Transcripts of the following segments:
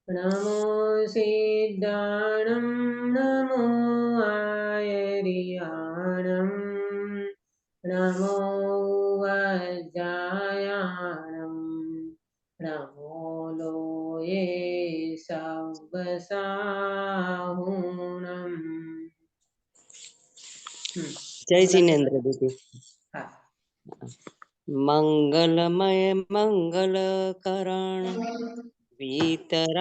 नमो सिद्धाणं नमो आयर्याणं नमो वज्रायाणं नमो लोये सव्वसाहुणम्। जय मंगलाचरण। जिनेन्द्र दीदी। हाँ। मंगलमय मंगलकरण वीतरागविज्ञान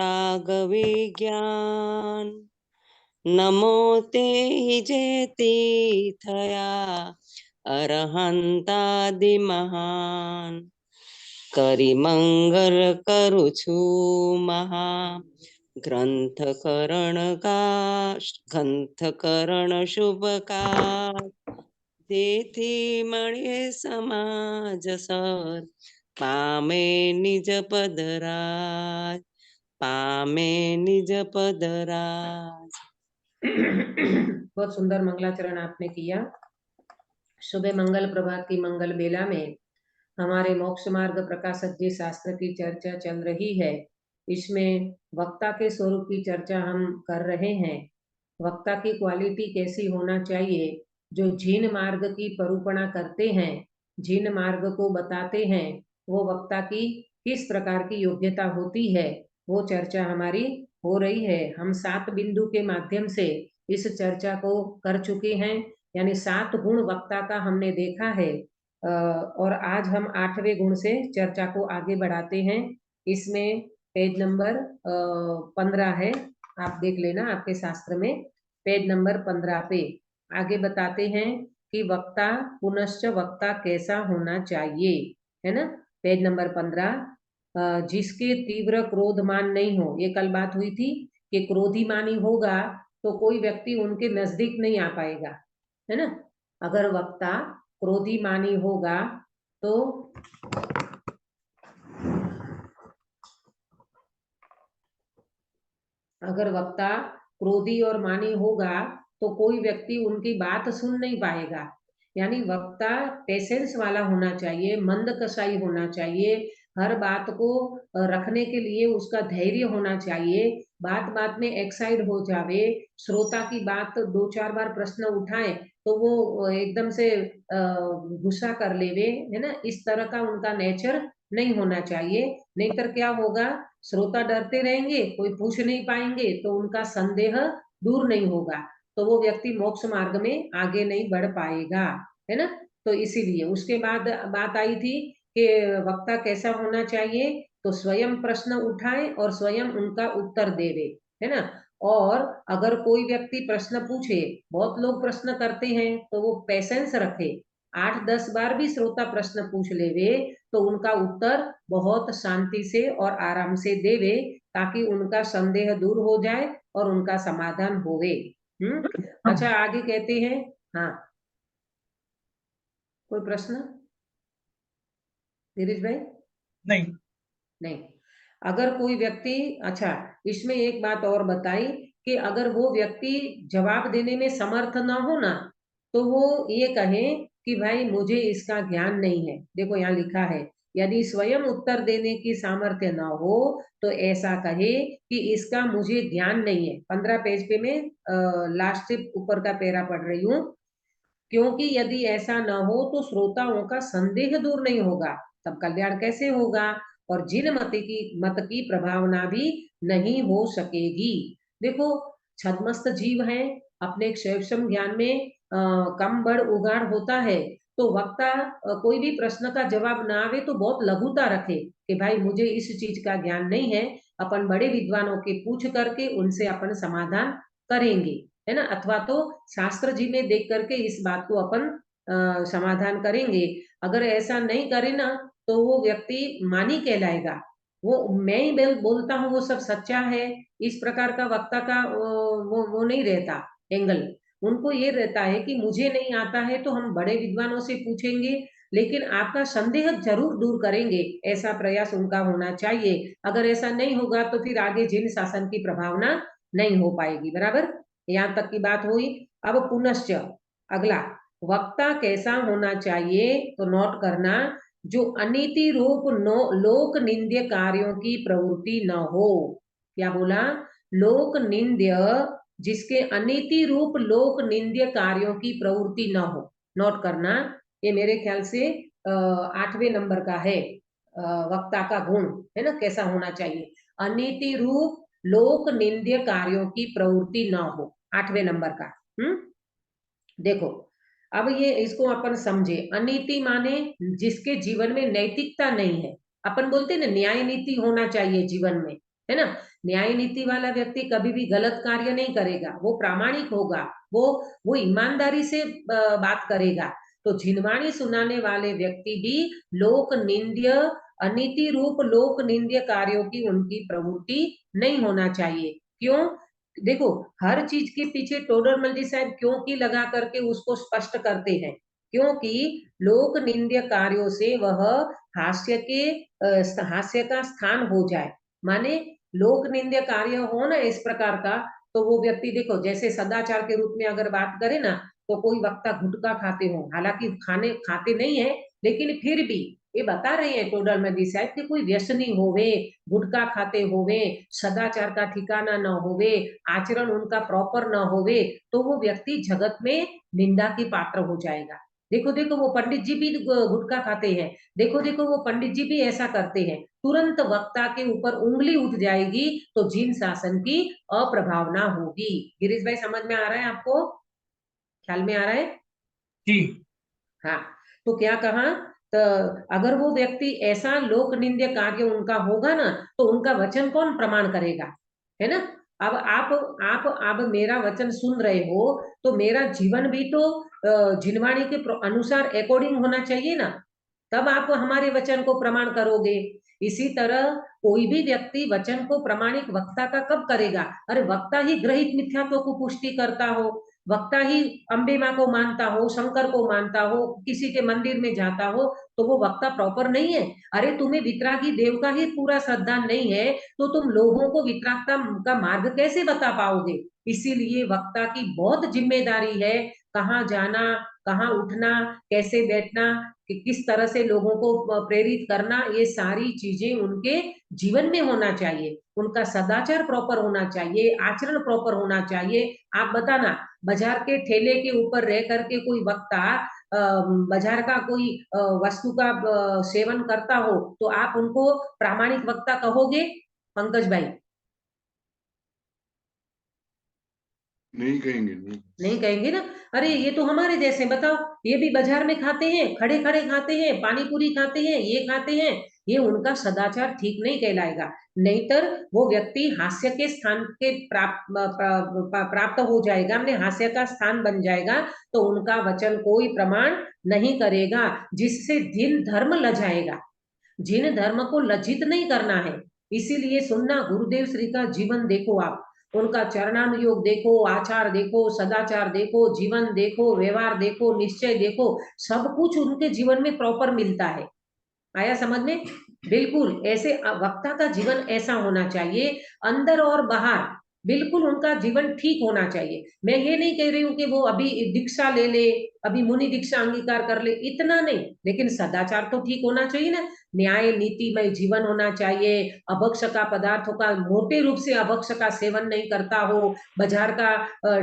नमो ते जयति थया अरहंतादिमहान करी मंगल करुछु महा ग्रंथकरण शुभकार તેથી મળે સમાજ સર પામે નિજ પદરાજ પામે निज पदराज। बहुत सुंदर मंगलाचरण आपने किया। सुबह मंगल प्रभात की मंगल बेला में हमारे मोक्ष मार्ग प्रकाशक जी शास्त्र की चर्चा चल रही है। इसमें वक्ता के स्वरूप की चर्चा हम कर रहे हैं। वक्ता की क्वालिटी कैसी होना चाहिए, जो जिन मार्ग की परूपणा करते हैं, जिन मार्ग को बताते हैं, वो वक्ता की किस प्रकार की योग्यता होती है, वो चर्चा हमारी हो रही है। हम 7 बिंदु के माध्यम से इस चर्चा को कर चुके हैं, यानी 7 गुण वक्ता का हमने देखा है। और आज हम 8वें गुण से चर्चा को आगे बढ़ाते हैं। इसमें पेज नंबर 15 है, आप देख लेना आपके शास्त्र में। पेज नंबर 15 पे आगे बताते हैं कि वक्ता पुनश्च वक्ता कैसा होना चाहिए, है ना। पेज नंबर 15, जिसके तीव्र क्रोधमान नहीं हो। ये कल बात हुई थी कि क्रोधीमानी होगा तो कोई व्यक्ति उनके नजदीक नहीं आ पाएगा, है ना। अगर वक्ता क्रोधीमानी होगा तो अगर वक्ता क्रोधी और मानी होगा तो कोई व्यक्ति उनकी बात सुन नहीं पाएगा। यानी वक्ता पेशेंस वाला होना चाहिए, मंद कसाई होना चाहिए, हर बात को रखने के लिए उसका धैर्य होना चाहिए। बात बात में एक्साइड हो जावे, श्रोता की बात 2-4 बार प्रश्न उठाए तो वो एकदम से गुस्सा कर लेवे, है ना। इस तरह का उनका नेचर नहीं होना चाहिए। नहीं तो क्या होगा, श्रोता डरते रहेंगे, कोई पूछ नहीं पाएंगे तो उनका संदेह दूर नहीं होगा, तो वो व्यक्ति मोक्ष मार्ग में आगे नहीं बढ़ पाएगा, है ना। तो इसीलिए उसके बाद बात आई थी कि वक्ता कैसा होना चाहिए, तो स्वयं प्रश्न उठाए और स्वयं उनका उत्तर देवे, है ना। और अगर कोई व्यक्ति प्रश्न पूछे, बहुत लोग प्रश्न करते हैं, तो वो पेशेंस रखे। 8-10 बार भी श्रोता प्रश्न पूछ लेवे तो उनका उत्तर बहुत शांति से और आराम से देवे, ताकि उनका संदेह दूर हो जाए और उनका समाधान होवे। अच्छा, आगे कहते हैं। हाँ, कोई प्रश्न धीरज भाई? नहीं नहीं। अगर कोई व्यक्ति, अच्छा, इसमें एक बात और बताई कि अगर वो व्यक्ति जवाब देने में समर्थ ना हो ना, तो वो ये कहे कि भाई मुझे इसका ज्ञान नहीं है। देखो यहाँ लिखा है, यदि स्वयं उत्तर देने की सामर्थ्य ना हो तो ऐसा कहे कि इसका मुझे ज्ञान नहीं है। 15 पेज पे मैं लास्ट से ऊपर का पैरा पढ़ रही हूँ। क्योंकि यदि ऐसा न हो तो श्रोताओं का संदेह दूर नहीं होगा, तब कल्याण कैसे होगा, और जिन मत की प्रभावना भी नहीं हो सकेगी। देखो, छद्मस्त जीव है, अपने क्षेम ज्ञान में कम बड़ उगाड़ होता है, तो वक्ता कोई भी प्रश्न का जवाब ना आवे तो बहुत लघुता रखे कि भाई मुझे इस चीज का ज्ञान नहीं है, अपन बड़े विद्वानों के पूछ करके उनसे अपन समाधान करेंगे, है ना। अथवा तो शास्त्र जी में देख करके इस बात को अपन समाधान करेंगे। अगर ऐसा नहीं करे ना तो वो व्यक्ति मानी कहलाएगा। वो मैं ही बोलता हूँ वो सब सच्चा है, इस प्रकार का वक्ता का वो नहीं रहता एंगल। उनको ये रहता है कि मुझे नहीं आता है तो हम बड़े विद्वानों से पूछेंगे, लेकिन आपका संदेह जरूर दूर करेंगे, ऐसा प्रयास उनका होना चाहिए। अगर ऐसा नहीं होगा तो फिर आगे जिन शासन की प्रभावना नहीं हो पाएगी। बराबर, यहाँ तक की बात हुई। अब पुनश्च अगला, वक्ता कैसा होना चाहिए, तो नोट करना, जो अनीति रूप लोक निंद्य कार्यों की प्रवृत्ति न हो। क्या बोला? लोक निंद्य, जिसके अनीति रूप लोक निंद्य कार्यों की प्रवृत्ति न हो। नोट करना, ये मेरे ख्याल से 8वें नंबर का है, वक्ता का गुण है ना, कैसा होना चाहिए। अनीति रूप लोक निंद्य कार्यों की प्रवृत्ति न हो, 8वें नंबर का। देखो, अब ये इसको अपन समझे। अनीति माने जिसके जीवन में नैतिकता नहीं है। अपन बोलते हैं ना, न्याय नीति होना चाहिए जीवन में, है ना। न्याय नीति वाला व्यक्ति कभी भी गलत कार्य नहीं करेगा, वो प्रामाणिक होगा, वो ईमानदारी से बात करेगा। तो झिनवाणी सुनाने वाले व्यक्ति भी लोक निंद्य, अनीति रूप लोक निंद्य कार्यों की उनकी प्रवृत्ति नहीं होना चाहिए। क्यों? देखो, हर चीज के पीछे टोडरमल जी साहब क्योंकि लगा करके उसको स्पष्ट करते हैं। क्योंकि लोक निंद्य कार्यों से वह हास्य के हास्य का स्थान हो जाए। माने लोक निंद्य कार्य हो ना इस प्रकार का, तो वो व्यक्ति, देखो जैसे सदाचार के रूप में अगर बात करें ना, तो कोई वक्ता गुटखा खाते हो, हालांकि खाने खाते नहीं है, लेकिन फिर भी ये बता रहे हैं टोडरमल जी साहब कि कोई व्यसनी होवे, गुटखा खाते होवे, सदाचार का ठिकाना न होवे, आचरण उनका प्रॉपर न होवे, तो वो व्यक्ति जगत में निंदा की पात्र हो जाएगा। देखो देखो, वो पंडित जी भी गुटखा खाते हैं, देखो देखो वो पंडित जी भी ऐसा करते हैं, तुरंत वक्ता के ऊपर उंगली उठ जाएगी, तो जिन शासन की अप्रभावना होगी। गिरीश भाई, समझ में आ रहा है आपको? ख्याल में आ रहा है? जी हाँ। तो क्या कहा? तो अगर वो व्यक्ति ऐसा लोक निंद्य कार्य उनका होगा ना, तो उनका वचन कौन प्रमाण करेगा, है ना। अब आप मेरा वचन सुन रहे हो, तो मेरा जीवन भी तो जिनवाणी के अनुसार अकॉर्डिंग होना चाहिए ना, तब आप हमारे वचन को प्रमाण करोगे। इसी तरह कोई भी व्यक्ति वचन को प्रमाणिक वक्ता का कब करेगा? अरे वक्ता ही ग्रहित मिथ्यात्व को पुष्टि करता हो, वक्ता ही अम्बे माँ को मानता हो, शंकर को मानता हो, किसी के मंदिर में जाता हो, तो वो वक्ता प्रॉपर नहीं है। अरे तुम्हें वितरागी देव का ही पूरा श्रद्धा नहीं है, तो तुम लोगों को वितरागता का मार्ग कैसे बता पाओगे? इसीलिए वक्ता की बहुत जिम्मेदारी है, कहाँ जाना, कहाँ उठना, कैसे बैठना, कि किस तरह से लोगों को प्रेरित करना, ये सारी चीजें उनके जीवन में होना चाहिए। उनका सदाचार प्रॉपर होना चाहिए, आचरण प्रॉपर होना चाहिए। आप बताना, बाजार के ठेले के ऊपर रह करके कोई वक्ता बाजार का कोई वस्तु का सेवन करता हो, तो आप उनको प्रामाणिक वक्ता कहोगे? पंकज भाई, नहीं कहेंगे, नहीं कहेंगे ना। अरे ये तो हमारे जैसे, बताओ, ये भी बाजार में खाते हैं, खड़े खड़े खाते हैं, पानी पूरी खाते हैं, ये खाते हैं, ये उनका सदाचार ठीक नहीं कहलाएगा। नहींतर वो व्यक्ति हास्य के स्थान के प्राप्त हो जाएगा, हमने हास्य का स्थान बन जाएगा, तो उनका वचन कोई प्रमाण नहीं करेगा, जिससे दिन धर्म लजाएगा। जिन धर्म को लज्जित नहीं करना है। इसीलिए सुनना, गुरुदेव श्री का जीवन देखो, आप उनका चरणानुयोग देखो, आचार देखो, सदाचार देखो, जीवन देखो, व्यवहार देखो, निश्चय देखो, सब कुछ उनके जीवन में प्रॉपर मिलता है। आया समझ में? बिल्कुल ऐसे वक्ता का जीवन ऐसा होना चाहिए, अंदर और बाहर बिल्कुल उनका जीवन ठीक होना चाहिए। मैं ये नहीं कह रही हूँ कि वो अभी दीक्षा ले ले, अभी मुनि दीक्षा अंगीकार कर ले, इतना नहीं, लेकिन सदाचार तो ठीक होना चाहिए ना। न्याय नीतिमय जीवन होना चाहिए, अभक्ष का पदार्थों का, मोटे रूप से अभक्ष का सेवन नहीं करता हो, बाजार का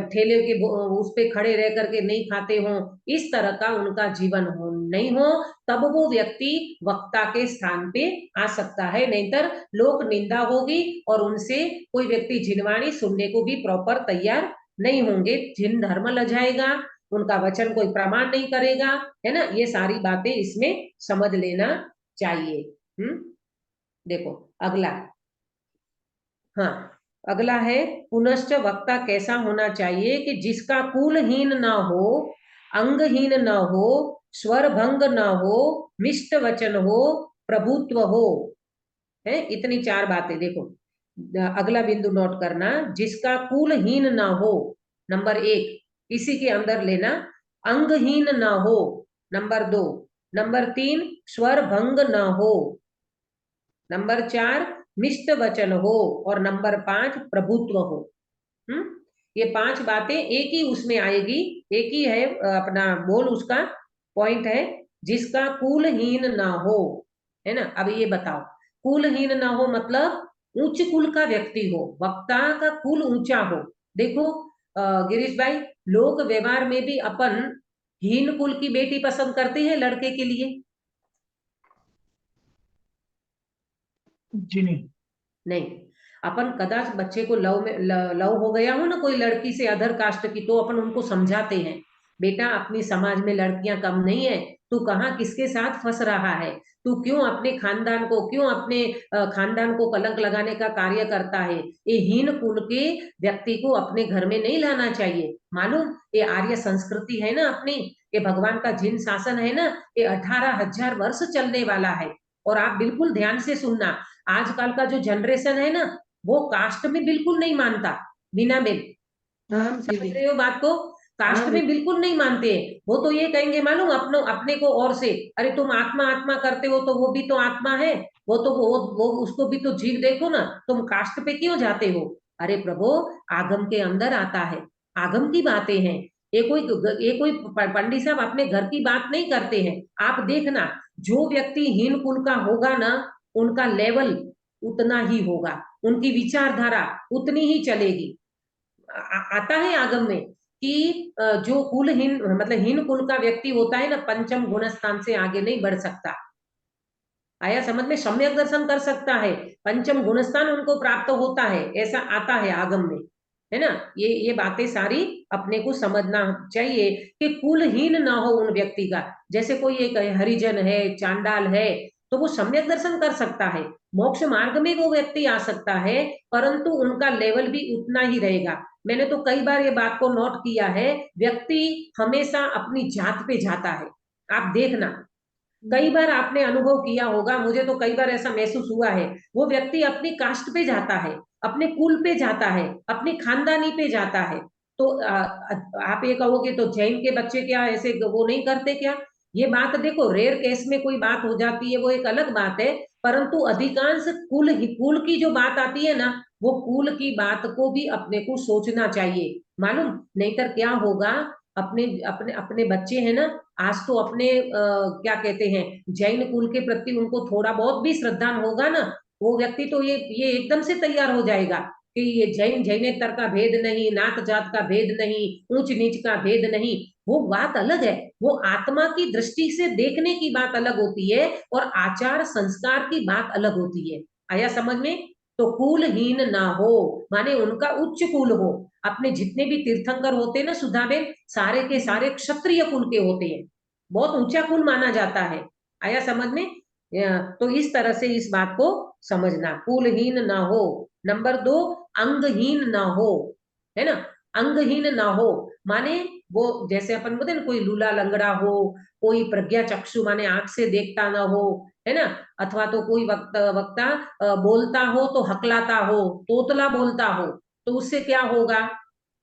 ठेले के उस पे खड़े रह करके नहीं खाते हो, इस तरह का उनका जीवन हो नहीं हो, तब वो व्यक्ति वक्ता के स्थान पे आ सकता है। नहींतर लोक निंदा होगी और उनसे कोई व्यक्ति जिनवाणी सुनने को भी प्रॉपर तैयार नहीं होंगे। जिन धर्म लजाएगा, उनका वचन कोई प्रमाण नहीं करेगा, है ना। ये सारी बातें इसमें समझ लेना चाहिए। देखो अगला, हाँ, अगला है, पुनश्च वक्ता कैसा होना चाहिए कि जिसका कुलहीन न हो, अंगहीन न हो, स्वर भंग न हो, मिष्ट वचन हो, प्रभुत्व हो। है इतनी 4 बातें। देखो अगला बिंदु नोट करना, जिसका कुलहीन न हो, नंबर 1 इसी के अंदर लेना, अंगहीन न हो, नंबर 2, नंबर 3 स्वर भंग न हो, नंबर 4 मिष्ट वचन हो, और नंबर 5 प्रभुत्व हो। ये 5 बातें एक ही उसमें आएगी, एक ही है अपना बोल, उसका पॉइंट है। जिसका कुलहीन ना हो, है ना। अब ये बताओ, कुलहीन ना हो मतलब उच्च कुल का व्यक्ति हो, वक्ता का कुल ऊंचा हो। देखो गिरीश भाई, लोक व्यवहार में भी अपन हीन कुल की बेटी पसंद करते हैं लड़के के लिए? जी नहीं। नहीं। अपन कदाच बच्चे को लव में लव हो गया हो ना कोई लड़की से अदर कास्ट की, तो अपन उनको समझाते हैं, बेटा अपनी समाज में लड़कियां कम नहीं है, तू कहाँ किसके साथ फंस रहा है, तू क्यों अपने खानदान को, क्यों अपने खानदान को कलंक लगाने का कार्य करता है। ये हीन कुल के व्यक्ति को अपने घर में नहीं लाना चाहिए। मालूम, ये आर्य संस्कृति है ना अपनी, ये भगवान का जिन शासन है ना, ये 18,000 वर्ष चलने वाला है। और आप बिल्कुल ध्यान से सुनना, आजकल का जो जनरेशन है ना, वो कास्ट में बिल्कुल नहीं मानता। बिना बेन, हाँ समझ दीदी। रहे हो बात को? कास्ट हाँ में बिल्कुल नहीं मानते हैं। वो तो ये कहेंगे मालूम, अपने को और से, अरे तुम आत्मा आत्मा करते हो तो वो भी तो आत्मा है, वो उसको भी तो जीव देखो ना, तुम कास्ट पे क्यों जाते हो? अरे प्रभु, आगम के अंदर आता है, आगम की बातें हैं। ये कोई पंडित साहब अपने घर की बात नहीं करते हैं। आप देखना, जो व्यक्ति हीन कुल का होगा ना, उनका लेवल उतना ही होगा, उनकी विचारधारा उतनी ही चलेगी। आता है आगम में कि जो कुलहीन मतलब हीन कुल का व्यक्ति होता है ना, पंचम गुण स्थान से आगे नहीं बढ़ सकता। आया समझ में? सम्यक दर्शन कर सकता है, पंचम गुण स्थान उनको प्राप्त होता है, ऐसा आता है आगम में, है ना। ये बातें सारी अपने को समझना चाहिए कि कुलहीन ना हो उन व्यक्ति का। जैसे कोई एक हरिजन है, चांडाल है, तो वो सम्यक दर्शन कर सकता है, मोक्ष मार्ग में वो व्यक्ति आ सकता है, परंतु उनका लेवल भी उतना ही रहेगा। मैंने तो कई बार ये बात को नोट किया है, व्यक्ति हमेशा अपनी जात पे जाता है। आप देखना, कई बार आपने अनुभव किया होगा, मुझे तो कई बार ऐसा महसूस हुआ है, वो व्यक्ति अपनी कास्ट पे जाता है, अपने कुल पे जाता है, अपनी खानदानी पे जाता है। तो आप ये कहोगे तो जैन के बच्चे क्या ऐसे वो नहीं करते क्या? ये बात देखो, रेयर केस में कोई बात हो जाती है वो एक अलग बात है, परंतु अधिकांश कुल की जो बात आती है ना, वो कुल की बात को भी अपने को सोचना चाहिए। मालूम, नहीं तो क्या होगा, अपने अपने अपने बच्चे हैं ना, आज तो अपने क्या कहते हैं, जैन कुल के प्रति उनको थोड़ा बहुत भी श्रद्धा होगा ना, वो व्यक्ति तो ये एकदम से तैयार हो जाएगा कि ये जैनेतर का भेद नहीं, नात जात का भेद नहीं, ऊंच नीच का भेद नहीं। वो बात अलग है, वो आत्मा की दृष्टि से देखने की बात अलग होती है, और आचार संस्कार की बात अलग होती है। आया समझ में? तो कुलहीन ना हो माने उनका उच्च कुल हो। अपने जितने भी तीर्थंकर होते हैं ना सुधाबेन, सारे के सारे क्षत्रिय कुल के होते हैं, बहुत ऊंचा कुल माना जाता है। आया समझ में? तो इस तरह से इस बात को समझना, कुलहीन ना हो। नंबर 2, अंगहीन ना हो, है ना। अंगहीन ना हो माने वो जैसे अपन बोलते हैं ना, कोई लूला लंगड़ा हो, कोई प्रज्ञा चक्षु माने आंख से देखता ना हो, है ना, अथवा तो कोई वक्ता बोलता हो तो हकलाता हो, तोतला बोलता हो, तो उससे क्या होगा?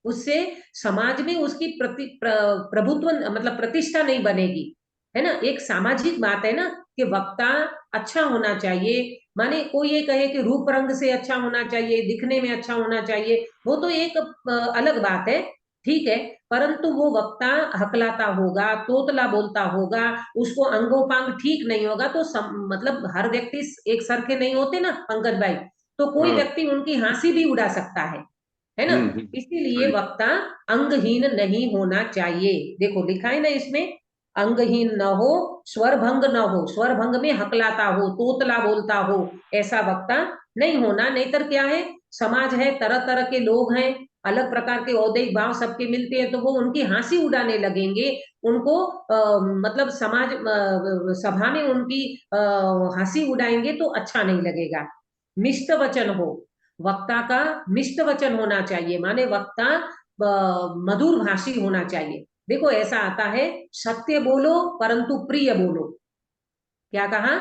उससे समाज में उसकी प्रभुत्व मतलब प्रतिष्ठा नहीं बनेगी, है ना। एक सामाजिक बात है ना कि वक्ता अच्छा होना चाहिए, माने कोई ये कहे कि रूप रंग से अच्छा होना चाहिए, दिखने में अच्छा होना चाहिए, वो तो एक अलग बात है, ठीक है। परंतु वो वक्ता हकलाता होगा, तोतला बोलता होगा, उसको अंगोपांग ठीक नहीं होगा, तो मतलब हर व्यक्ति एक सर के नहीं होते ना पंकज भाई, तो कोई हाँ। व्यक्ति उनकी हंसी भी उड़ा सकता है ना। इसीलिए सही। वक्ता अंगहीन नहीं होना चाहिए। देखो लिखा है ना इसमें, अंगहीन न हो, स्वर भंग न हो, स्वर भंग में हकलाता हो, तोतला बोलता हो, ऐसा वक्ता नहीं होना। नहीं तर क्या है, समाज है, तरह तरह के लोग हैं, अलग प्रकार के औद्योगिक भाव सबके मिलते हैं, तो वो उनकी हंसी उड़ाने लगेंगे, उनको मतलब समाज सभा में उनकी हंसी उड़ाएंगे तो अच्छा नहीं लगेगा। मिष्ट वचन हो, वक्ता का मिष्ट वचन होना चाहिए, माने वक्ता मधुर भाषी होना चाहिए। देखो ऐसा आता है, सत्य बोलो परंतु प्रिय बोलो। क्या कहा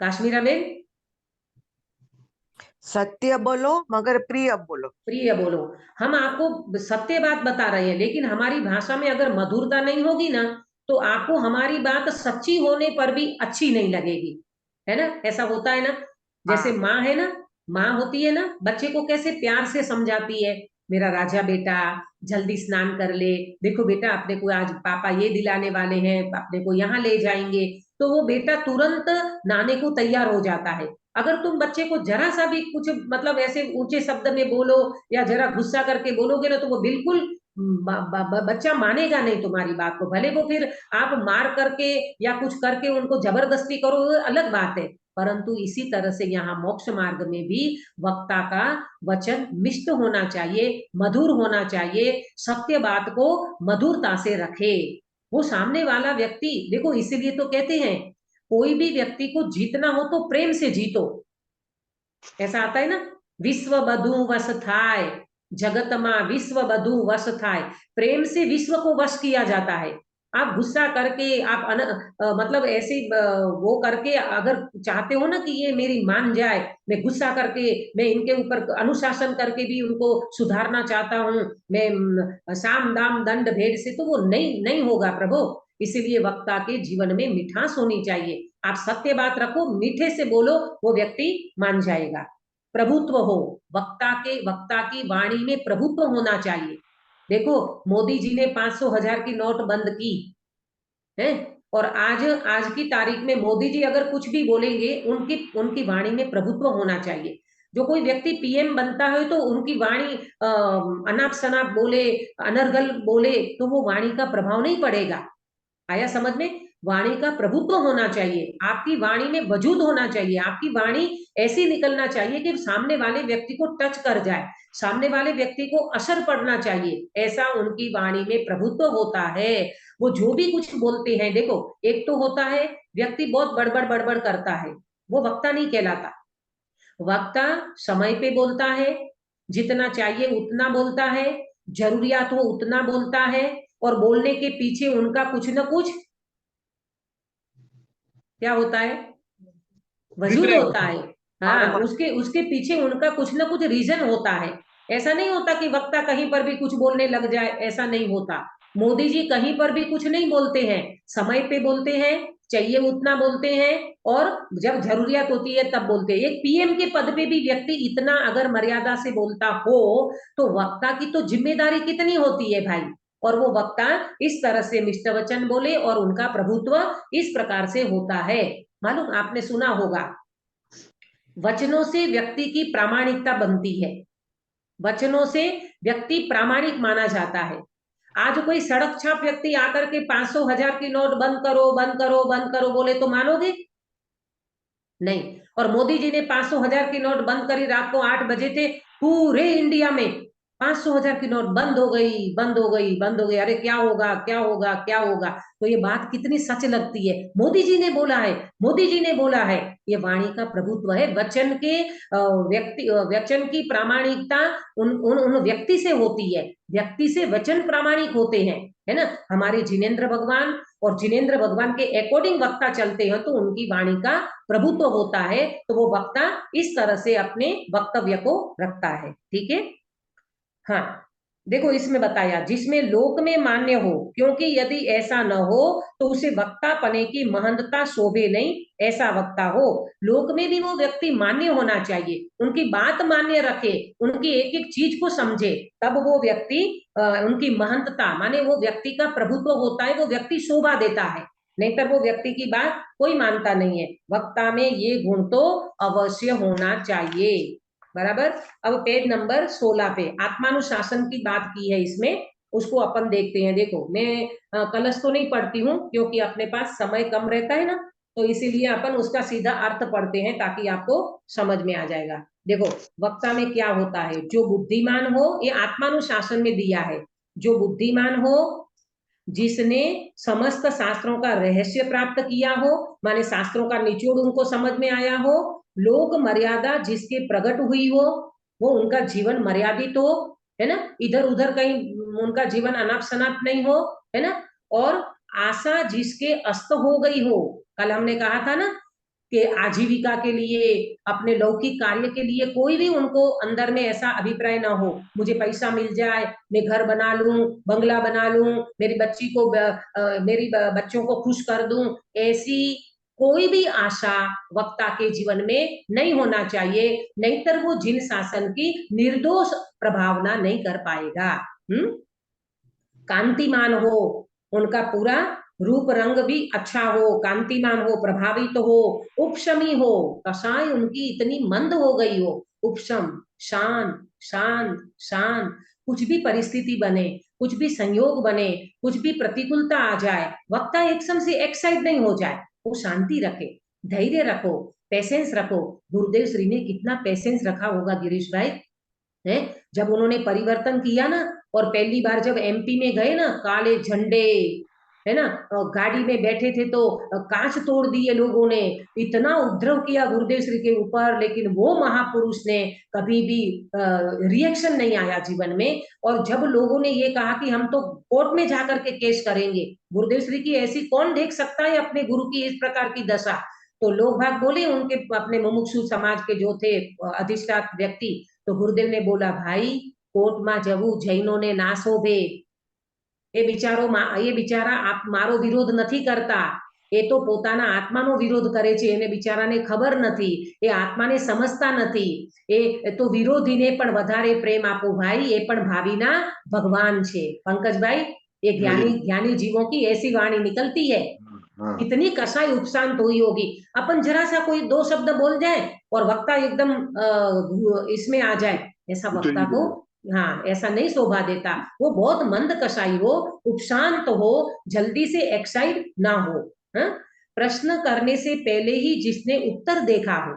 काश्मीरा में? सत्य बोलो मगर प्रिय बोलो। प्रिय बोलो। हम आपको सत्य बात बता रहे हैं, लेकिन हमारी भाषा में अगर मधुरता नहीं होगी ना, तो आपको हमारी बात सच्ची होने पर भी अच्छी नहीं लगेगी, है ना। ऐसा होता है ना, जैसे हाँ माँ है ना, माँ होती है ना, बच्चे को कैसे प्यार से समझाती है, मेरा राजा बेटा जल्दी स्नान कर ले, देखो बेटा अपने को आज पापा ये दिलाने वाले हैं, अपने को यहाँ ले जाएंगे, तो वो बेटा तुरंत नहाने को तैयार हो जाता है। अगर तुम बच्चे को जरा सा भी कुछ मतलब ऐसे ऊंचे शब्द में बोलो या जरा गुस्सा करके बोलोगे ना, तो वो बिल्कुल बच्चा मानेगा नहीं तुम्हारी बात को। भले वो फिर आप मार करके या कुछ करके उनको जबरदस्ती करो, वो अलग बात है, परंतु इसी तरह से यहाँ मोक्ष मार्ग में भी वक्ता का वचन मिष्ट होना चाहिए, मधुर होना चाहिए, सत्य बात को मधुरता से रखे। वो सामने वाला व्यक्ति, देखो इसीलिए तो कहते हैं कोई भी व्यक्ति को जीतना हो तो प्रेम से जीतो। ऐसा आता है ना, विश्व बधु वश थाय, जगत मां विश्व बधु वश थाय। प्रेम से विश्व को वश किया जाता है। आप गुस्सा करके आप मतलब ऐसे वो करके अगर चाहते हो ना कि ये मेरी मान जाए, मैं गुस्सा करके मैं इनके ऊपर अनुशासन करके भी उनको सुधारना चाहता हूँ, मैं साम दाम दंड भेद से, तो वो नहीं नहीं होगा प्रभु। इसीलिए वक्ता के जीवन में मिठास होनी चाहिए। आप सत्य बात रखो, मीठे से बोलो, वो व्यक्ति मान जाएगा। प्रभुत्व हो, वक्ता की वाणी में प्रभुत्व होना चाहिए। देखो मोदी जी ने 500,000 की नोट बंद की है, और आज आज की तारीख में मोदी जी अगर कुछ भी बोलेंगे, उनकी उनकी वाणी में प्रभुत्व होना चाहिए। जो कोई व्यक्ति पीएम बनता है तो उनकी वाणी अनाप शनाप बोले, अनर्गल बोले, तो वो वाणी का प्रभाव नहीं पड़ेगा। आया समझ में? वाणी का प्रभुत्व होना चाहिए, आपकी वाणी में वजूद होना चाहिए, आपकी वाणी ऐसी निकलना चाहिए कि सामने वाले व्यक्ति को टच कर जाए, सामने वाले व्यक्ति को असर पड़ना चाहिए। ऐसा उनकी वाणी में प्रभुत्व होता है। वो जो भी कुछ बोलते हैं, देखो एक तो होता है व्यक्ति बहुत बड़बड़ बड़बड़ करता है, वो वक्ता नहीं कहलाता। वक्ता समय पे बोलता है, जितना चाहिए उतना बोलता है, जरूरियात हो उतना बोलता है, और बोलने के पीछे उनका कुछ न कुछ क्या होता है, वजूद होता है। हाँ, उसके उसके पीछे उनका कुछ ना कुछ रीजन होता है। ऐसा नहीं होता कि वक्ता कहीं पर भी कुछ बोलने लग जाए, ऐसा नहीं होता। मोदी जी कहीं पर भी कुछ नहीं बोलते हैं, समय पे बोलते हैं, चाहिए उतना बोलते हैं, और जब जरूरियत होती है तब बोलते हैं। एक पीएम के पद पे भी व्यक्ति इतना अगर मर्यादा से बोलता हो, तो वक्ता की तो जिम्मेदारी कितनी होती है भाई। और वो वक्ता इस तरह से मिष्ट वचन बोले, और उनका प्रभुत्व इस प्रकार से होता है। मालूम, आपने सुना होगा, वचनों से व्यक्ति की प्रामाणिकता बनती है, वचनों से व्यक्ति प्रामाणिक माना जाता है। आज कोई सड़क छाप व्यक्ति आकर के 500,000 की नोट बंद करो बंद करो बंद करो बोले तो मानोगे? नहीं। और मोदी जी ने 500,000 की नोट बंद करी, रात को 8 बजे थे, पूरे इंडिया में 500,000 की नोट बंद हो गई बंद हो गई बंद हो गई, अरे क्या होगा क्या होगा क्या होगा। तो ये बात कितनी सच लगती है, मोदी जी ने बोला है, मोदी जी ने बोला है। ये वाणी का प्रभुत्व है। वचन के वचन की प्रामाणिकता उन उन उन व्यक्ति से होती है, व्यक्ति से वचन प्रामाणिक होते हैं, है ना। हमारे जिनेंद्र भगवान, और जिनेंद्र भगवान के अकॉर्डिंग वक्ता चलते हैं, तो उनकी वाणी का प्रभुत्व होता है। तो वो वक्ता इस तरह से अपने वक्तव्य को रखता है। ठीक है। हाँ, देखो इसमें बताया, जिसमें लोक में मान्य हो, क्योंकि यदि ऐसा न हो तो उसे वक्ता पने की महंतता शोभे नहीं, ऐसा वक्ता हो। लोक में भी वो व्यक्ति मान्य होना चाहिए, उनकी बात मान्य रखे, उनकी एक एक चीज को समझे, तब वो व्यक्ति उनकी महंतता माने वो व्यक्ति का प्रभुत्व होता है, वो व्यक्ति शोभा देता है। नहीं तो वो व्यक्ति की बात कोई मानता नहीं है। वक्ता में ये गुण तो अवश्य होना चाहिए। बराबर। अब पेज नंबर 16 पे आत्मानुशासन की बात की है इसमें, उसको अपन देखते हैं। देखो मैं कलश तो नहीं पढ़ती हूँ, क्योंकि अपने पास समय कम रहता है ना, तो इसीलिए अपन उसका सीधा अर्थ पढ़ते हैं ताकि आपको समझ में आ जाएगा। देखो वक्ता में क्या होता है, जो बुद्धिमान हो, ये आत्मानुशासन में दिया है, जो बुद्धिमान हो, जिसने समस्त शास्त्रों का रहस्य प्राप्त किया हो, माने शास्त्रों का निचोड़ उनको समझ में आया हो, लोक मर्यादा जिसके प्रकट हुई हो, वो उनका जीवन मर्यादित हो, है ना, इधर उधर कहीं उनका जीवन अनाप शनाप नहीं हो, है ना, और आशा जिसके अस्त हो गई हो। कल हमने कहा था ना कि आजीविका के लिए, अपने लौकिक कार्य के लिए कोई भी उनको अंदर में ऐसा अभिप्राय ना हो, मुझे पैसा मिल जाए, मैं घर बना लूं, बंगला बना लूं, मेरी बच्ची को मेरी बच्चों को खुश कर दूं, ऐसी कोई भी आशा वक्ता के जीवन में नहीं होना चाहिए, नहीं तो वो जिन शासन की निर्दोष प्रभावना नहीं कर पाएगा। कांतिमान हो, उनका पूरा रूप रंग भी अच्छा हो, कांतिमान हो, प्रभावित हो, उपशमी हो, कषाय उनकी इतनी मंद हो गई हो, उपशम, शांत शांत शांत, कुछ भी परिस्थिति बने, कुछ भी संयोग बने, कुछ भी प्रतिकूलता आ जाए, वक्ता एकदम से एक्साइट नहीं हो जाए, वो शांति रखे, धैर्य रखो, पेशेंस रखो। गुरुदेव श्री ने कितना पेशेंस रखा होगा गिरीश भाई, है जब उन्होंने परिवर्तन किया ना, और पहली बार जब एमपी में गए ना, काले झंडे, है ना, गाड़ी में बैठे थे तो कांच तोड़ दिए लोगों ने, इतना उपद्रव किया गुरुदेव श्री के ऊपर, लेकिन वो महापुरुष ने कभी भी रिएक्शन नहीं आया जीवन में। और जब लोगों ने ये कहा कि हम तो कोर्ट में जाकर के केस करेंगे, गुरुदेव श्री की ऐसी कौन देख सकता है अपने गुरु की इस प्रकार की दशा, तो लोग भाग बोले, उनके अपने मुमुक्षु समाज के जो थे अधिष्ठात व्यक्ति, तो गुरुदेव ने बोला, भाई कोर्ट में जवू जैनो ने ना शोभे, ये बिचारा आप मारो विरोध નથી करता, એ તો પોતાના આત્માનો વિરોધ કરે છે, એને બિચારાને ખબર નથી, એ આત્માને સમજતા નથી, એ તો વિરોધીને પણ વધારે પ્રેમ આપો ભાઈ, એ પણ ભાવિના ભગવાન છે। पंकजभाई, ये ज्ञानी ज्ञानी जीवों की ऐसी वाणी निकलती है, कितनी कसाई उपशांत हुई होगी। अपन जरा सा कोई दो शब्द बोल जाए और वक्ता एकदम इसमें आ जाए, ऐसा वक्ता को, हाँ, ऐसा नहीं शोभा देता। वो बहुत मंद कसाई हो, उपशांत हो, जल्दी से एक्साइट ना हो। प्रश्न करने से पहले ही जिसने उत्तर देखा हो,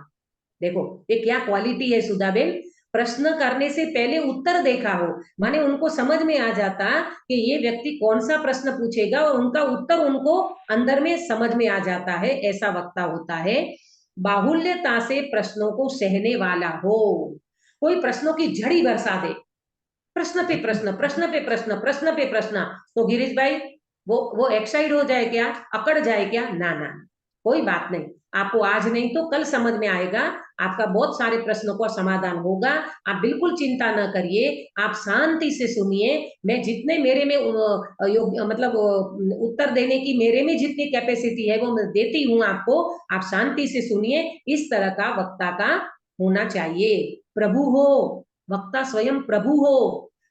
देखो ये क्या क्वालिटी है सुधाबेन, प्रश्न करने से पहले उत्तर देखा हो, माने उनको समझ में आ जाता कि ये व्यक्ति कौन सा प्रश्न पूछेगा और उनका उत्तर उनको अंदर में समझ में आ जाता है, ऐसा वक्ता होता है। बाहुल्यता से प्रश्नों को सहने वाला हो, कोई प्रश्नों की झड़ी बरसा दे, प्रश्न पे प्रश्न, प्रश्न पे प्रश्न, प्रश्न पे प्रश्न, तो गिरीश भाई वो एक्साइड हो जाए क्या, अकड़ जाए क्या, ना ना, कोई बात नहीं, आपको आज नहीं तो कल समझ में आएगा, आपका बहुत सारे प्रश्नों का समाधान होगा, आप बिल्कुल चिंता न करिए, आप शांति से सुनिए। मैं जितने मेरे में मतलब उत्तर देने की मेरे में जितनी कैपेसिटी है वो मैं देती हूँ आपको, आप शांति से सुनिए। इस तरह का वक्ता का होना चाहिए। प्रभु हो, वक्ता स्वयं प्रभु हो,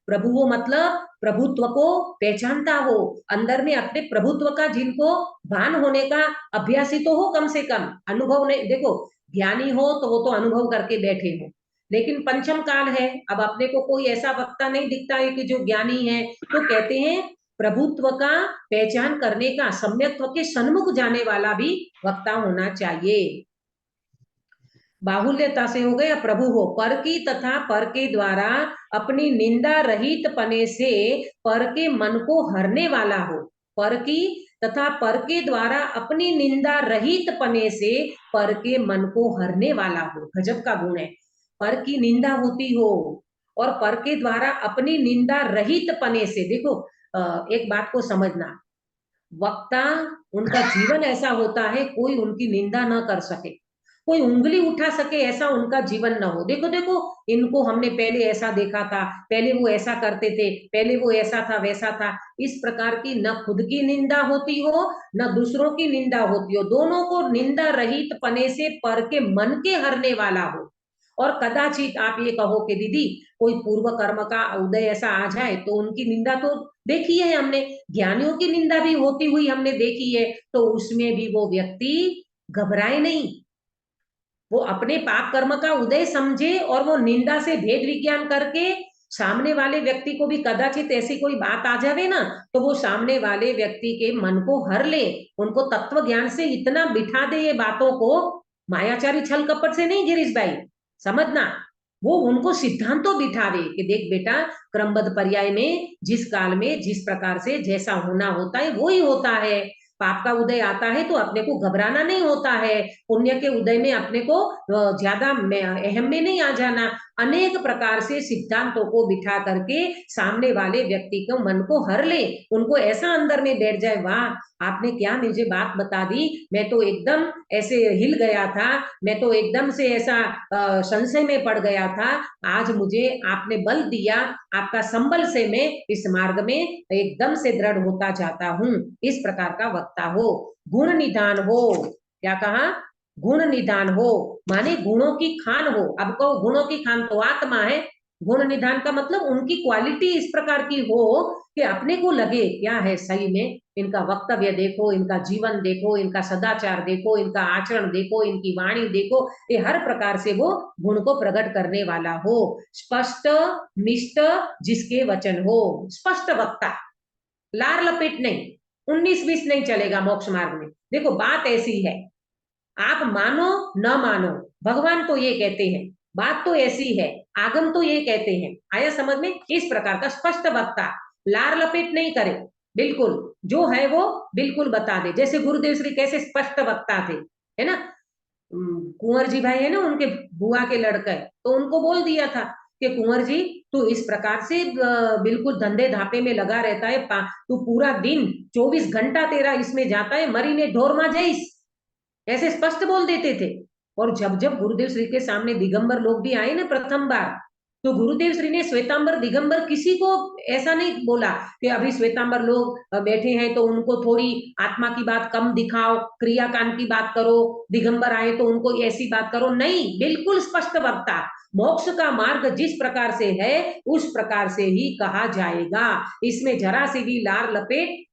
प्रभु हो मतलब प्रभुत्व को पहचानता हो, अंदर में अपने प्रभुत्व का जिनको भान होने का अभ्यासी तो हो, कम से कम अनुभव नहीं, देखो ज्ञानी हो तो वो तो अनुभव करके बैठे हो, लेकिन पंचम काल है, अब अपने को कोई ऐसा वक्ता नहीं दिखता है कि जो ज्ञानी है, तो कहते हैं प्रभुत्व का पहचान करने का, सम्यक्त्व के सन्मुख जाने वाला भी वक्ता होना चाहिए। बाहुल्यता से हो गया प्रभु हो, पर की तथा पर के द्वारा अपनी निंदा रहित पने से पर के मन को हरने वाला हो, पर की तथा पर के द्वारा अपनी निंदा रहित पने से पर के मन को हरने वाला हो, गजब का गुण है। पर की निंदा होती हो और पर के द्वारा अपनी निंदा रहित पने से, देखो एक बात को समझना, वक्ता उनका जीवन ऐसा होता है कोई उनकी निंदा न कर सके, कोई उंगली उठा सके ऐसा उनका जीवन न हो। देखो देखो इनको हमने पहले ऐसा देखा था, पहले वो ऐसा करते थे, पहले वो ऐसा था वैसा था, इस प्रकार की न खुद की निंदा होती हो न दूसरों की निंदा होती हो, दोनों को निंदा रहित पने से पर के मन के हरने वाला हो। और कदाचित आप ये कहो कि दीदी कोई पूर्व कर्म का उदय ऐसा आ जाए तो उनकी निंदा तो देखी है हमने, ज्ञानियों की निंदा भी होती हुई हमने देखी है, तो उसमें भी वो व्यक्ति घबराए नहीं, वो अपने पाप कर्म का उदय समझे और वो निंदा से भेद विज्ञान करके सामने वाले व्यक्ति को भी कदाचित ऐसी कोई बात आ जावे ना, तो वो सामने वाले व्यक्ति के मन को हर ले, उनको तत्व ज्ञान से इतना बिठा दे ये बातों को, मायाचारी छल कपट से नहीं गिरीश भाई, समझना, वो उनको सिद्धांतों बिठावे कि देख बेटा क्रमबद्ध पर्याय में जिस काल में जिस प्रकार से जैसा होना होता है वो ही होता है, पाप का उदय आता है तो अपने को घबराना नहीं होता है, पुण्य के उदय में अपने को ज्यादा अहम में नहीं आ जाना, अनेक प्रकार से सिद्धांतों को बिठा करके सामने वाले व्यक्ति को मन को हर ले, उनको ऐसा अंदर में बैठ जाए, वाह आपने क्या मुझे बात बता दी, मैं तो एकदम ऐसे हिल गया था, मैं तो एकदम से ऐसा संशय में पड़ गया था, आज मुझे आपने बल दिया, आपका संबल से मैं इस मार्ग में एकदम से दृढ़ होता जाता हूँ, इस प्रकार का वक्ता हो। गुण निधान हो, क्या कहा? गुण निधान हो, माने गुणों की खान हो। अब कहो गुणों की खान तो आत्मा है, गुण निधान का मतलब उनकी क्वालिटी इस प्रकार की हो कि अपने को लगे क्या है सही में, इनका वक्तव्य देखो, इनका जीवन देखो, इनका सदाचार देखो, इनका आचरण देखो, इनकी वाणी देखो, ये हर प्रकार से वो गुण को प्रकट करने वाला हो। स्पष्ट निष्ठ जिसके वचन हो, स्पष्ट वक्ता, लार लपेट नहीं, 19-20 नहीं चलेगा मोक्ष मार्ग में। देखो बात ऐसी है, आप मानो न मानो, भगवान तो ये कहते हैं, बात तो ऐसी है, आगम तो ये कहते हैं, आया समझ में? इस प्रकार का स्पष्ट वक्ता, लार लपेट नहीं करे, बिल्कुल जो है वो बिल्कुल बता दे। जैसे गुरुदेव श्री कैसे स्पष्ट वक्ता थे, है ना? कुंवर जी भाई है ना, उनके बुआ के लड़के, तो उनको बोल दिया था कि कुंवर जी तू इस प्रकार से बिल्कुल धंधे धापे में लगा रहता है, तू पूरा दिन 24 घंटा तेरा इसमें जाता है, मरी ने ढोर मा जाइस, ऐसे स्पष्ट बोल देते थे। और जब जब गुरुदेव श्री के सामने दिगंबर लोग भी आए ना प्रथम बार, तो गुरुदेव श्री ने श्वेतांबर दिगंबर किसी को ऐसा नहीं बोला कि अभी श्वेतांबर लोग बैठे हैं तो उनको थोड़ी आत्मा की बात कम दिखाओ, क्रियाकांड की बात करो, दिगंबर आए तो उनको ऐसी बात करो, नहीं, बिल्कुल स्पष्ट वक्ता। मोक्ष का मार्ग जिस प्रकार से है उस प्रकार से ही कहा जाएगा, इसमें जरा सी भी लार लपेट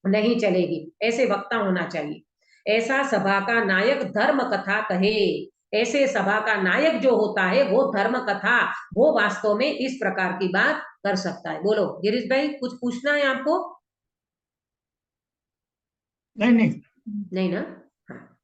नहीं चलेगी, ऐसे वक्ता होना चाहिए। ऐसा सभा का नायक धर्म कथा कहे, ऐसे सभा का नायक जो होता है वो धर्म कथा, वो वास्तव में इस प्रकार की बात कर सकता है। बोलो गिरीश भाई, कुछ पूछना है आपको? नहीं ना? हाँ,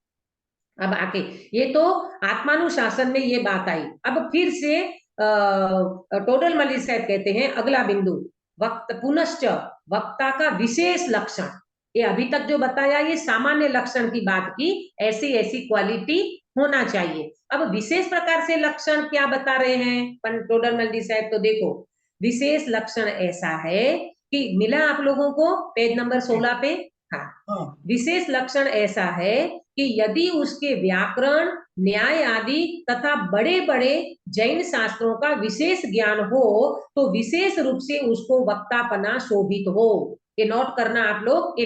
अब आके ये तो आत्मानुशासन में ये बात आई। अब फिर से टोडल मल्ली साहब कहते हैं अगला बिंदु, वक्त पुनश्च वक्ता का विशेष लक्षण। ये अभी तक जो बताया ये सामान्य लक्षण की बात की, ऐसी ऐसी क्वालिटी होना चाहिए। अब विशेष प्रकार से लक्षण क्या बता रहे हैं टोडल मल्ली साहब? तो देखो विशेष लक्षण ऐसा है कि मिला आप लोगों को पेज नंबर 16 पे? हाँ, विशेष लक्षण ऐसा है कि यदि उसके व्याकरण, न्याय आदि तथा बड़े बड़े जैन शास्त्रों का विशेष ज्ञान हो तो विशेष रूप से उसको वक्तापना शोभित हो। ये नोट करना आप लोग, ये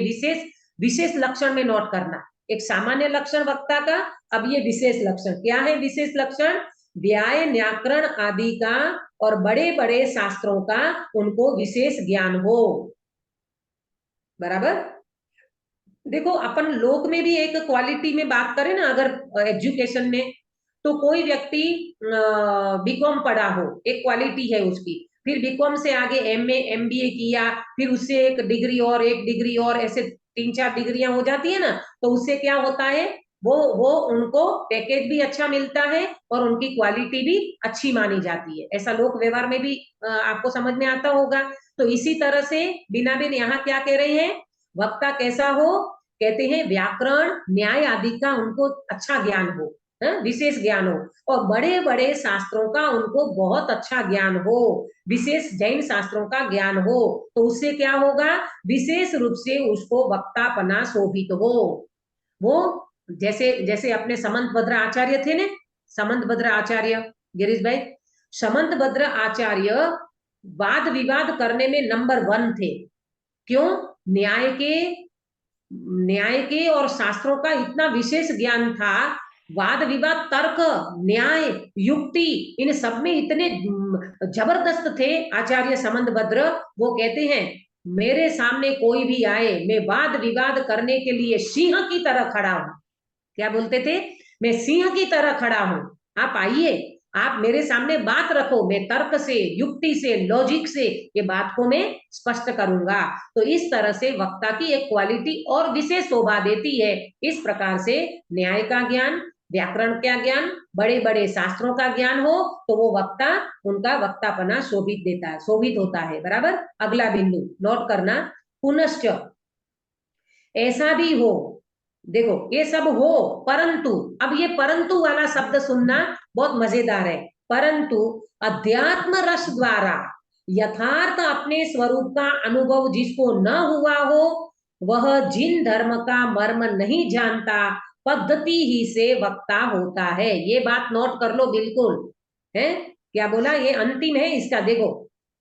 विशेष लक्षण में नोट करना। एक सामान्य लक्षण वक्ता का, अब ये विशेष लक्षण क्या है? विशेष लक्षण व्याय व्याकरण आदि का और बड़े बड़े शास्त्रों का उनको विशेष ज्ञान हो। बराबर? देखो अपन लोक में भी एक क्वालिटी में बात करें ना, अगर एजुकेशन में, तो कोई व्यक्ति बीकॉम पढ़ा हो, एक क्वालिटी है उसकी, फिर बीकॉम से आगे एमए एमबीए किया, फिर उससे एक डिग्री और एक डिग्री और ऐसे 3-4 डिग्रियां हो जाती है ना, तो उससे क्या होता है, वो उनको पैकेज भी अच्छा मिलता है और उनकी क्वालिटी भी अच्छी मानी जाती है। ऐसा लोक व्यवहार में भी आपको समझ में आता होगा। तो इसी तरह से बिना बिन यहाँ क्या कह रहे हैं, वक्ता कैसा हो? कहते हैं व्याकरण न्याय आदि का उनको अच्छा ज्ञान हो, विशेष ज्ञान हो, और बड़े बड़े शास्त्रों का उनको बहुत अच्छा ज्ञान हो, विशेष जैन शास्त्रों का ज्ञान हो, तो उससे क्या होगा? विशेष रूप से उसको वक्तापना शोभित हो। वो जैसे जैसे अपने समंत भद्र आचार्य थे ने, समंत भद्र आचार्य गिरीश भाई, समंत भद्र आचार्य वाद विवाद करने में नंबर 1 थे। क्यों? न्याय के और शास्त्रों का इतना विशेष ज्ञान था, वाद विवाद तर्क न्याय युक्ति इन सब में इतने जबरदस्त थे आचार्य समंत भद्र। वो कहते हैं मेरे सामने कोई भी आए, मैं वाद विवाद करने के लिए सिंह की तरह खड़ा हूं। क्या बोलते थे? मैं सिंह की तरह खड़ा हूं, आप आइए, आप मेरे सामने बात रखो, मैं तर्क से युक्ति से लॉजिक से ये बात को मैं स्पष्ट करूंगा। तो इस तरह से वक्ता की एक क्वालिटी और विशेष शोभा देती है। इस प्रकार से न्याय का ज्ञान, व्याकरण का ज्ञान, बड़े बड़े शास्त्रों का ज्ञान हो तो वो वक्ता, उनका वक्तापना शोभित देता है, शोभित होता है। बराबर? अगला बिंदु नोट करना, पुनश्च ऐसा भी हो, देखो ये सब हो परंतु, अब ये परंतु वाला शब्द सुनना बहुत मजेदार है। परंतु अध्यात्म रस द्वारा यथार्थ अपने स्वरूप का अनुभव जिसको न हुआ हो, वह जिन धर्म का मर्म नहीं जानता पद्धति ही से वक्ता होता है। ये बात नोट कर लो बिल्कुल, है क्या बोला? ये अंतिम है इसका। देखो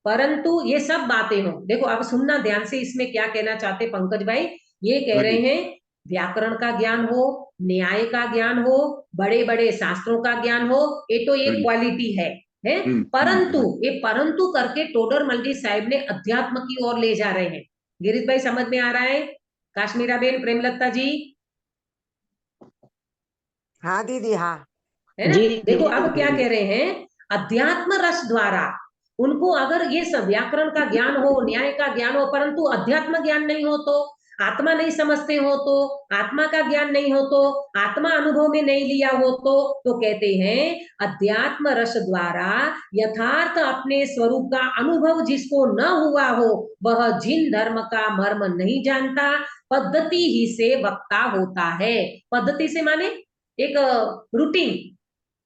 परंतु ये सब बातें हो, देखो अब सुनना ध्यान से, इसमें क्या कहना चाहते पंकज भाई? ये कह रहे हैं व्याकरण का ज्ञान हो, न्याय का ज्ञान हो, बड़े बड़े शास्त्रों का ज्ञान हो, ये तो एक क्वालिटी है परंतु ये परंतु करके टोडरमल जी साहब ने अध्यात्म की ओर ले जा रहे हैं। गिरीश भाई समझ में आ रहा है? काश्मीरा बेन, प्रेमलता जी, हाँ दीदी, हाँ। है ना? जी देखो जी अब क्या जी कह रहे हैं, अध्यात्म रस द्वारा उनको अगर ये सब व्याकरण का ज्ञान हो, न्याय का ज्ञान हो, परंतु अध्यात्म ज्ञान नहीं हो, तो आत्मा नहीं समझते हो, तो आत्मा का ज्ञान नहीं हो, तो आत्मा अनुभव में नहीं लिया हो, तो कहते हैं अध्यात्म रस द्वारा यथार्थ अपने स्वरूप का अनुभव जिसको न हुआ हो, वह जिन धर्म का मर्म नहीं जानता, पद्धति ही से वक्ता होता है। पद्धति से माने एक रूटीन,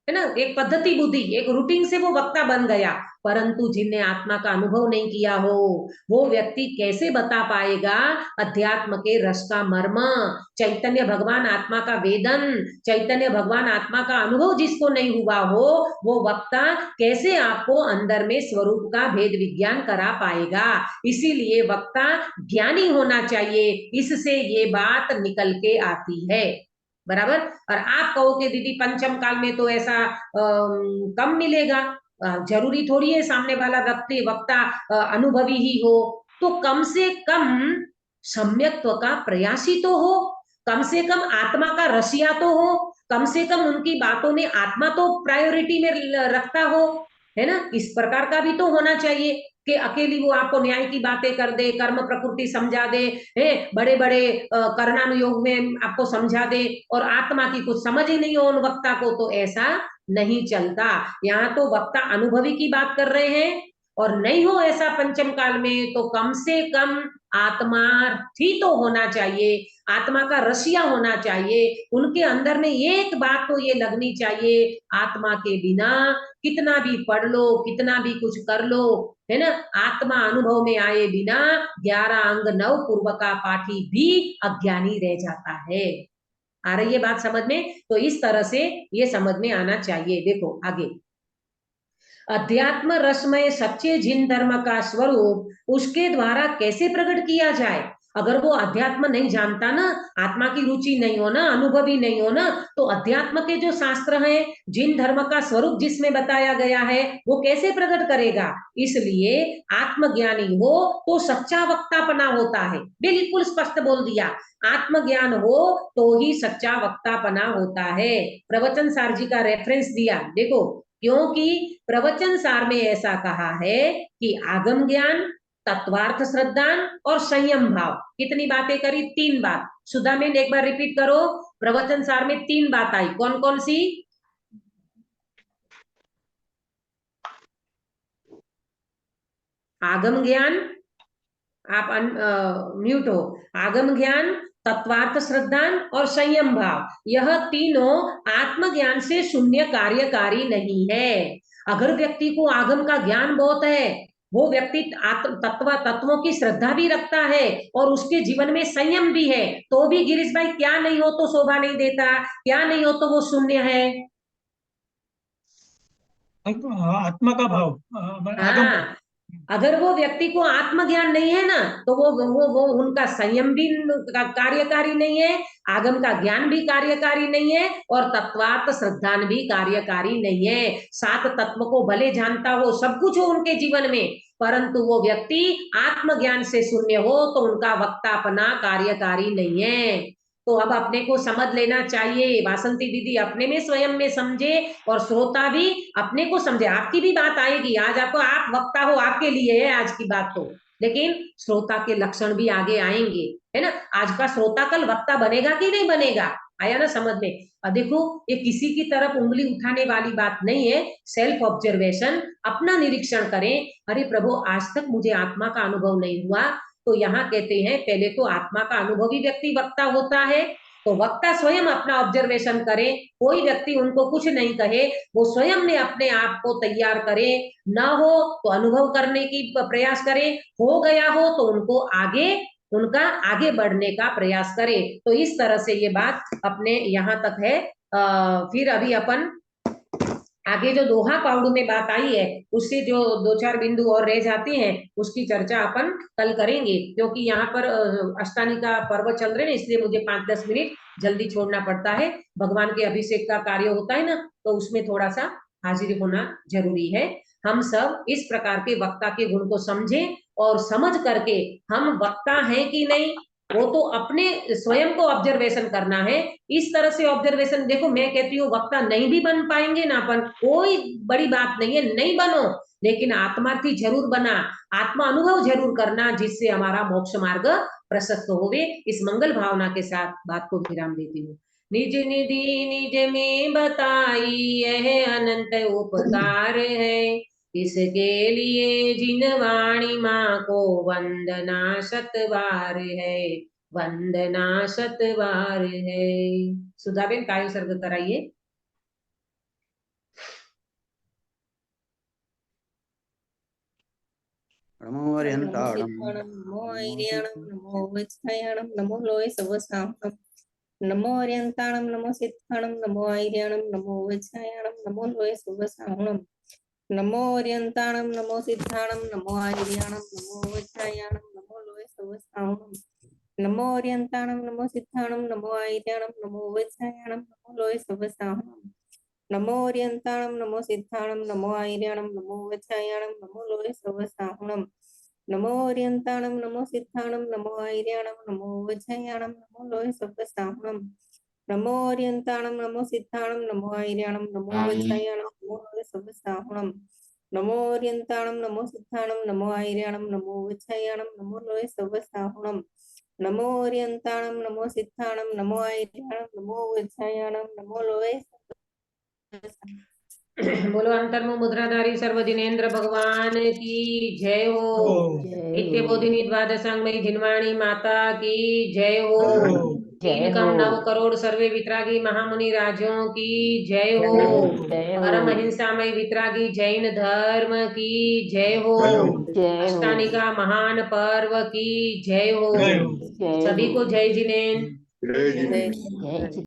है ना, एक पद्धति बुद्धि, एक रूटीन से वो वक्ता बन गया। परंतु जिनने आत्मा का अनुभव नहीं किया हो, वो व्यक्ति कैसे बता पाएगा अध्यात्म के रस का मर्म, चैतन्य भगवान आत्मा का वेदन, चैतन्य भगवान आत्मा का अनुभव जिसको नहीं हुआ हो, वो वक्ता कैसे आपको अंदर में स्वरूप का भेद विज्ञान करा पाएगा। इसीलिए वक्ता ज्ञानी होना चाहिए, इससे ये बात निकल के आती है। बराबर। और आप कहो कि दीदी पंचम काल में तो ऐसा कम मिलेगा, जरूरी थोड़ी है सामने वाला व्यक्ति वक्ता अनुभवी ही हो, तो कम से कम सम्यक्त्व का प्रयासी तो हो, कम से कम आत्मा का रसिया तो हो, कम से कम उनकी बातों में आत्मा तो प्रायोरिटी में रखता हो, है ना? इस प्रकार का भी तो होना चाहिए कि अकेली वो आपको न्याय की बातें कर दे, कर्म प्रकृति समझा दे, है बड़े बड़े कर्णानुयोग में आपको समझा दे, और आत्मा की कुछ समझ ही नहीं हो उन वक्ता को, तो ऐसा नहीं चलता। यहाँ तो वक्ता अनुभवी की बात कर रहे हैं, और नहीं हो ऐसा पंचम काल में, तो कम से कम आत्मार्थी तो होना चाहिए, आत्मा का रसिया होना चाहिए, उनके अंदर में एक बात तो ये लगनी चाहिए, आत्मा के बिना कितना भी पढ़ लो, कितना भी कुछ कर लो, है ना, आत्मा अनुभव में आए बिना 11 अंग 9 पूर्व का पाठी भी अज्ञानी रह जाता है। आ रही है बात समझ में? तो इस तरह से ये समझ में आना चाहिए। देखो आगे, अध्यात्म रसमय सच्चे जिन धर्म का स्वरूप उसके द्वारा कैसे प्रकट किया जाए। अगर वो अध्यात्म नहीं जानता ना, आत्मा की रुचि नहीं हो ना, अनुभवी नहीं हो ना, तो अध्यात्म के जो शास्त्र हैं, जिन धर्म का स्वरूप जिसमें बताया गया है, वो कैसे प्रकट करेगा। इसलिए आत्मज्ञानी हो तो सच्चा वक्तापना होता है, बिल्कुल स्पष्ट बोल दिया, आत्मज्ञान हो तो ही सच्चा वक्तापना होता है। प्रवचन सार जी का रेफरेंस दिया, देखो, क्योंकि प्रवचन सार में ऐसा कहा है कि आगम ज्ञान, तत्वार्थ श्रद्धान और संयम भाव, कितनी बातें करी? 3 बात। सुधा में एक बार रिपीट करो, प्रवचन सार में 3 बात आई, कौन कौन सी? आगम ज्ञान, आप म्यूट हो, आगम ज्ञान, तत्वार्थ श्रद्धान और संयम भाव, यह तीनों आत्मज्ञान से शून्य कार्यकारी नहीं है। अगर व्यक्ति को आगम का ज्ञान बहुत है, वो व्यक्ति तत्वों की श्रद्धा भी रखता है और उसके जीवन में संयम भी है, तो भी गिरीश भाई क्या नहीं हो तो शोभा नहीं देता, क्या नहीं हो तो वो शून्य है। आत्मा का भाव, आगम हाँ, भाव। अगर वो व्यक्ति को आत्मज्ञान नहीं है ना, तो वो उनका संयम भी कार्यकारी नहीं है, आगम का ज्ञान भी कार्यकारी नहीं है, और तत्वार्थ श्रद्धान भी कार्यकारी नहीं है। 7 तत्व को भले जानता हो, सब कुछ हो उनके जीवन में, परंतु वो व्यक्ति आत्मज्ञान से शून्य हो, तो उनका वक्तापना कार्यकारी नहीं है। तो अब अपने को समझ लेना चाहिए, वासंती दीदी अपने में स्वयं में समझे, और श्रोता भी अपने को समझे। आपकी भी बात आएगी, आज आपको, आप वक्ता हो, आपके लिए है आज की बात तो, लेकिन श्रोता के लक्षण भी आगे आएंगे, है ना। आज का श्रोता कल वक्ता बनेगा कि नहीं बनेगा, आया ना समझ में? अब देखो, ये किसी की तरफ उंगली उठाने वाली बात नहीं है, सेल्फ ऑब्जर्वेशन, अपना निरीक्षण करें। अरे प्रभु, आज तक मुझे आत्मा का अनुभव नहीं हुआ, तो यहाँ कहते हैं पहले तो आत्मा का अनुभवी व्यक्ति वक्ता होता है, तो वक्ता स्वयं अपना ऑब्जर्वेशन करे, कोई व्यक्ति उनको कुछ नहीं कहे, वो स्वयं में अपने आप को तैयार करे, ना हो तो अनुभव करने की प्रयास करे, हो गया हो तो उनको उनका आगे बढ़ने का प्रयास करे। तो इस तरह से ये बात अपने यहाँ तक है। फिर अभी अपन आगे जो दोहा पाउडू में बात आई है उससे जो 2-4 बिंदु और रह जाते हैं उसकी चर्चा अपन कल करेंगे, क्योंकि यहाँ पर अष्टानी का पर्व चल रहे हैं, इसलिए मुझे 5-10 मिनट जल्दी छोड़ना पड़ता है। भगवान के अभिषेक का कार्य होता है ना, तो उसमें थोड़ा सा हाजिर होना जरूरी है। हम सब इस प्रकार के वक्ता के गुण को समझें और समझ करके हम वक्ता हैं कि नहीं वो तो अपने स्वयं को ऑब्जर्वेशन करना है। इस तरह से ऑब्जर्वेशन, देखो मैं कहती हूँ वक्ता नहीं भी बन पाएंगे ना अपन, कोई बड़ी बात नहीं है, नहीं बनो, लेकिन आत्मार्थी जरूर बना, आत्मा अनुभव जरूर करना, जिससे हमारा मोक्ष मार्ग प्रशस्त होवे। इस मंगल भावना के साथ बात को विराम देती हूँ। निज निधि निज में बताई यह अनंत उपकार है, इसके लिए जिन वाणी माँ को वंदना शतबार है, वंदना शतबार है। सुधाबेन काय सर्ग कराइए। नमो अर्यन्ताणं नमो ऐर्याणं नमो वज्रायणं नमो लोय सवसाहनं नमो अर्यन्ताणं नमो सिद्धाणं नमो ऐर्याणं नमो वज्रायणं नमो लोय सवसाहनं नमो अर्यन्ताणं नमो सिद्धाणं नमो ऐर्याणं नमो वज्रायणं नमो लोय सवसाहनं नमो अर्यन्ताणं नमो सिद्धाणं नमो ऐर्याणं नमो वज्रायणं नमो लोय सवसाहनं नमो अर्यन्ताणं नमो सिद्धाणं नमो ऐर्याणं नमो वज्रायणं नमो लोय सवसाहनं नमो अर्यन्ताणं नमो सिद्धाणं नमो ऐर्याणं नमो वज्रायणं नमो लोय सवसाहनं नमो अर्यन्ताणं नमो सिद्धाणं नमो ऐर्याणं नमो वज्रायणं नमो लोय सवसाहनं नमो अर्यन्ताणं नमो सिद्धाणं नमो ऐर्याणं नमो वज्रायणं नमो लोय सवसाहनं नमो अर्यन्ताणं नमो सिद्धाणं नमो ऐर्याणं नमो वज्रायणं नमो लोय बोलो अंतर्मुख मुद्राधारी सर्वजिनेन्द्र भगवान की जय हो। नित्य बोधिनी द्वादशांगमयी जिनवाणी माता की जय हो। तीन कम 9 करोड़ सर्वे वितरागी महामुनि राजों की जय हो। परम अहिंसामय वितरागी जैन धर्म की जय हो। अष्टानी का महान पर्व की जय हो। सभी को जय जिनेन्द्र। जय जिनेन्द्र।